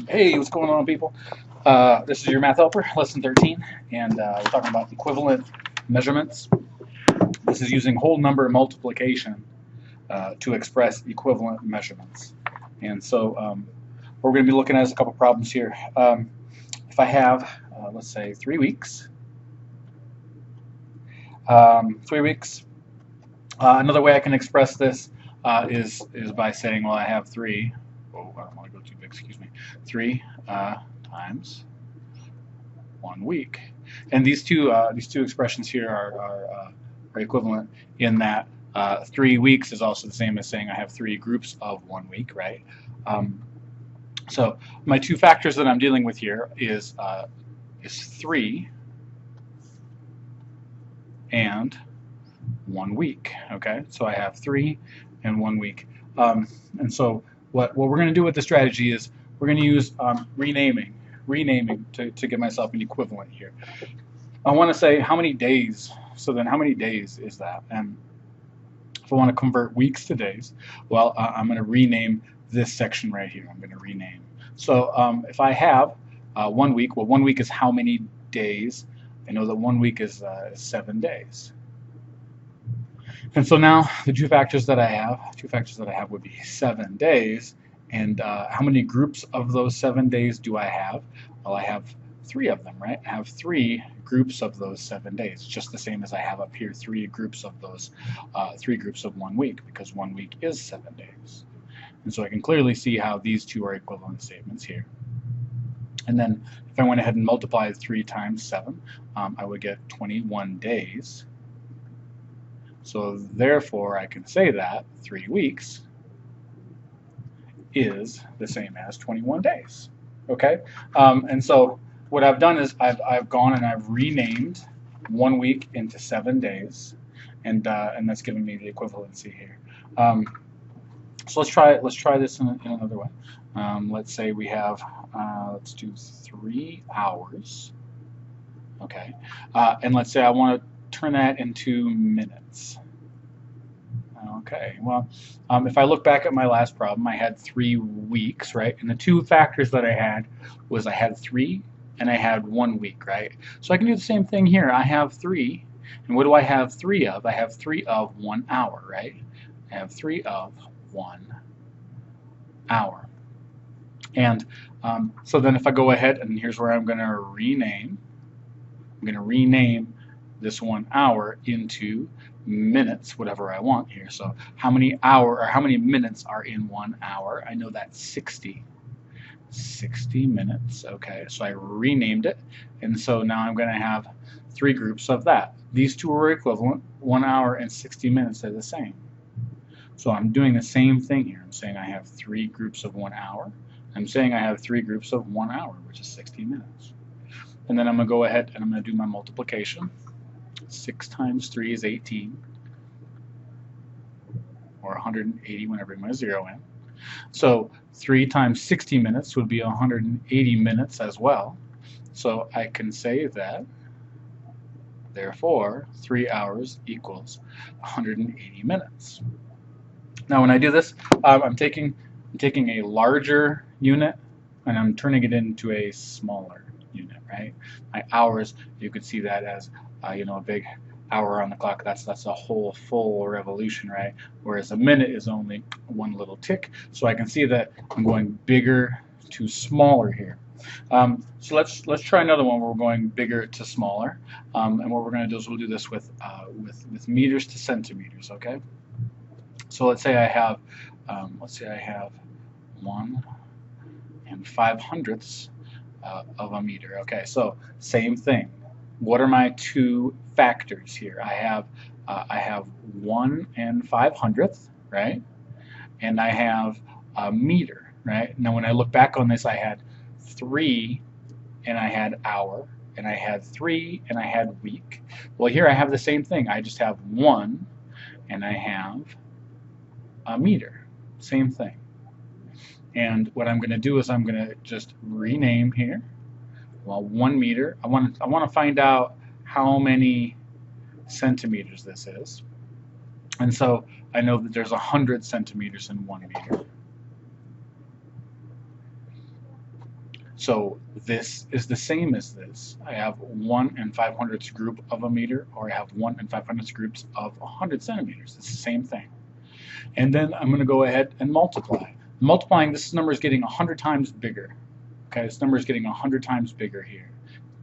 Hey, what's going on, people? This is your math helper, lesson 13, and we're talking about equivalent measurements. This is using whole number multiplication to express equivalent measurements. And so what we're going to be looking at is a couple problems here. If I have, let's say, 3 weeks, 3 weeks, another way I can express this is by saying, well, I have 3. Oh, I don't want to go too big, excuse me. 3 times 1 week. And these two expressions here are equivalent in that 3 weeks is also the same as saying I have 3 groups of 1 week, right? So my two factors that I'm dealing with here is 3 and 1 week. Okay, so I have 3 and 1 week. And so what we're going to do with the strategy is we're going to use renaming to get myself an equivalent here. I want to say how many days. So then how many days is that? And if I want to convert weeks to days, well, I'm going to rename this section right here. I'm going to rename. So if I have 1 week, well, 1 week is how many days? I know that 1 week is 7 days. And so now the two factors that I have would be 7 days. And how many groups of those 7 days do I have? Well, I have 3 of them, right? I have 3 groups of those 7 days, just the same as I have up here 3 groups of those 3 groups of 1 week, because 1 week is 7 days. And so I can clearly see how these two are equivalent statements here. And then if I went ahead and multiplied 3 times 7, I would get 21 days. So therefore, I can say that 3 weeks is the same as 21 days. Okay, and so what I've done is I've gone and I've renamed 1 week into 7 days, and that's giving me the equivalency here. So let's try this in another way. Let's say we have let's do 3 hours. Okay, and let's say I want to turn that into minutes. Okay, well, if I look back at my last problem, I had 3 weeks, right? And the two factors that I had was I had 3 and I had 1 week, right? So I can do the same thing here. I have 3, and what do I have 3 of? I have 3 of 1 hour, right? I have 3 of 1 hour. And so then if I go ahead, and here's where I'm going to rename. I'm going to rename this 1 hour into minutes, whatever I want here. So how many minutes are in 1 hour? I know that's 60 minutes. Okay, so I renamed it, and so now I'm going to have 3 groups of that. These two are equivalent. 1 hour and 60 minutes are the same. So I'm doing the same thing here. I'm saying I have 3 groups of 1 hour. I'm saying I have 3 groups of 1 hour, which is 60 minutes. And then I'm going to go ahead and I'm going to do my multiplication. 6 times 3 is 18, or 180 when I bring my 0 in. So 3 times 60 minutes would be 180 minutes as well. So I can say that, therefore, 3 hours equals 180 minutes. Now when I do this, I'm taking a larger unit and I'm turning it into a smaller unit, right? My hours, you could see that as a big hour on the clock. That's a whole full revolution, right? Whereas a minute is only one little tick. So I can see that I'm going bigger to smaller here. So let's try another one where we're going bigger to smaller. And what we're going to do is we'll do this with meters to centimeters. Okay. So let's say I have 1 500ths of a meter. Okay, so same thing. What are my two factors here? I have 1 500th, right? And I have a meter, right? Now when I look back on this, I had 3 and I had hour, and I had 3 and I had week. Well, here I have the same thing. I just have 1 and I have a meter. Same thing. And what I'm going to do is I'm going to just rename here. Well, 1 meter. I want to find out how many centimeters this is. And so I know that there's 100 centimeters in 1 meter. So this is the same as this. I have 1 and 500ths group of a meter, or I have 1 and 500ths groups of 100 centimeters. It's the same thing. And then I'm going to go ahead and multiply. Multiplying, this number is getting 100 times bigger. Okay, this number is getting 100 times bigger here.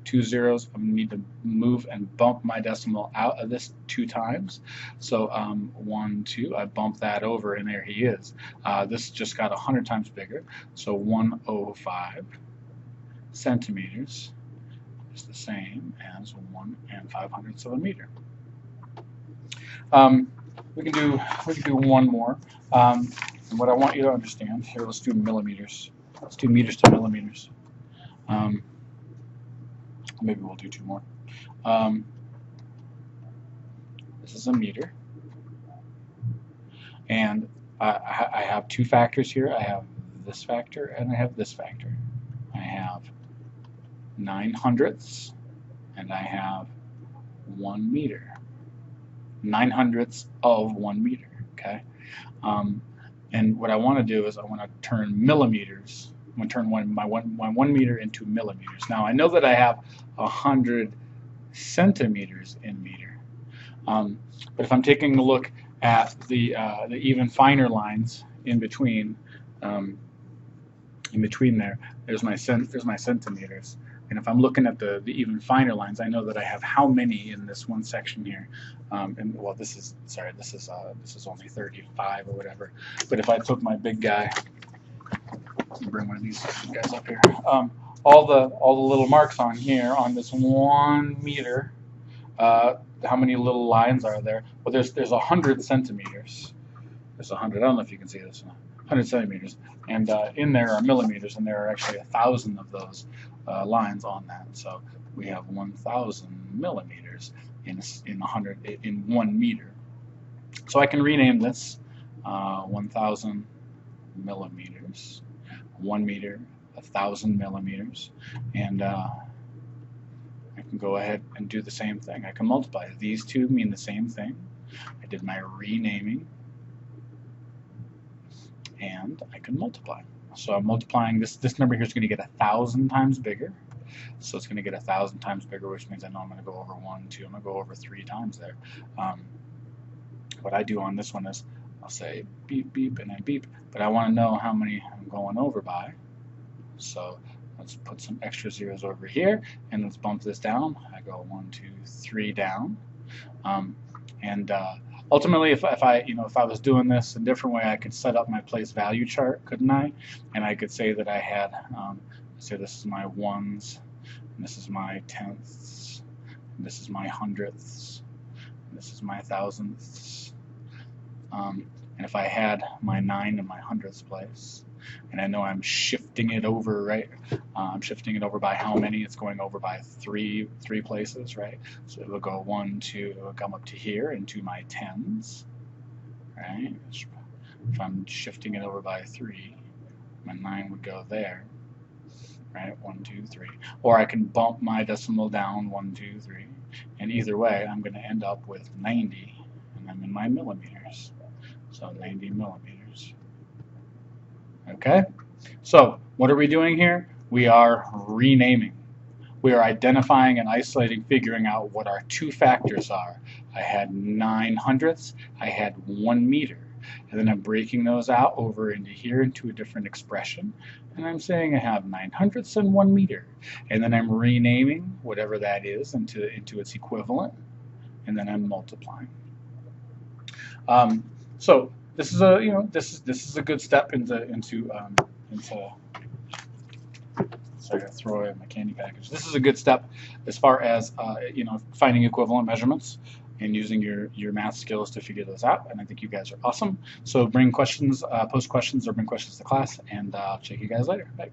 2 zeros, I'm going to need to move and bump my decimal out of this 2 times. So 1, 2, I bump that over, and there he is. This just got 100 times bigger. So 105 centimeters is the same as 1 and 500ths of a meter. We can do one more. And what I want you to understand here, let's do millimeters. Let's do meters to millimeters. Maybe we'll do 2 more. This is a meter, and I have 2 factors here. I have this factor and I have this factor. I have 900ths and I have 1 meter. 900ths of 1 meter. Okay, and what I want to do is I want to turn millimeters. I'm going to turn my 1 meter into millimeters. Now I know that I have 100 centimeters in meter, but if I'm taking a look at the even finer lines in between there's my centimeters. And if I'm looking at the even finer lines, I know that I have how many in this one section here. And well, this is only 35 or whatever. But if I took my big guy, bring one of these guys up here. All the little marks on here on this 1 meter. How many little lines are there? Well, there's 100 centimeters. There's 100. I don't know if you can see this. 100 centimeters, and in there are millimeters, and there are actually 1,000 of those lines on that. So we have 1,000 millimeters in 1 meter. So I can rename this 1,000 millimeters. 1 meter, 1,000 millimeters, and I can go ahead and do the same thing. I can multiply. These two mean the same thing. I did my renaming, and I can multiply. So I'm multiplying this number here is going to get 1,000 times bigger. So it's going to get 1,000 times bigger, which means I know I'm going to go over 1, 2. I'm going to go over 3 times there. What I do on this one is I'll say beep, beep, and then beep, but I want to know how many I'm going over by. So let's put some extra zeros over here, and let's bump this down. I go 1, 2, 3 down, ultimately, if I was doing this a different way, I could set up my place value chart, couldn't I? And I could say that I had, say this is my ones, and this is my tenths, and this is my hundredths, and this is my thousandths. And if I had my 9 in my hundredths place, and I know I'm shifting it over, right? I'm shifting it over by how many? It's going over by three places, right? So it will go 1, 2, it will come up to here into my tens, right? If I'm shifting it over by 3, my 9 would go there, right? 1, 2, 3. Or I can bump my decimal down 1, 2, 3. And either way, I'm going to end up with 90, and I'm in my millimeters. So 90 millimeters. Okay, so what are we doing here? We are renaming. We are identifying and isolating, figuring out what our 2 factors are. I had 900ths, I had 1 meter. And then I'm breaking those out over into here into a different expression. And I'm saying I have 900ths and 1 meter. And then I'm renaming whatever that is into its equivalent. And then I'm multiplying. So this is a this is a good step into sorry to throw away my candy package. This is a good step as far as finding equivalent measurements and using your math skills to figure those out. And I think you guys are awesome. So bring questions, post questions, or bring questions to class, and I'll check you guys later. Bye.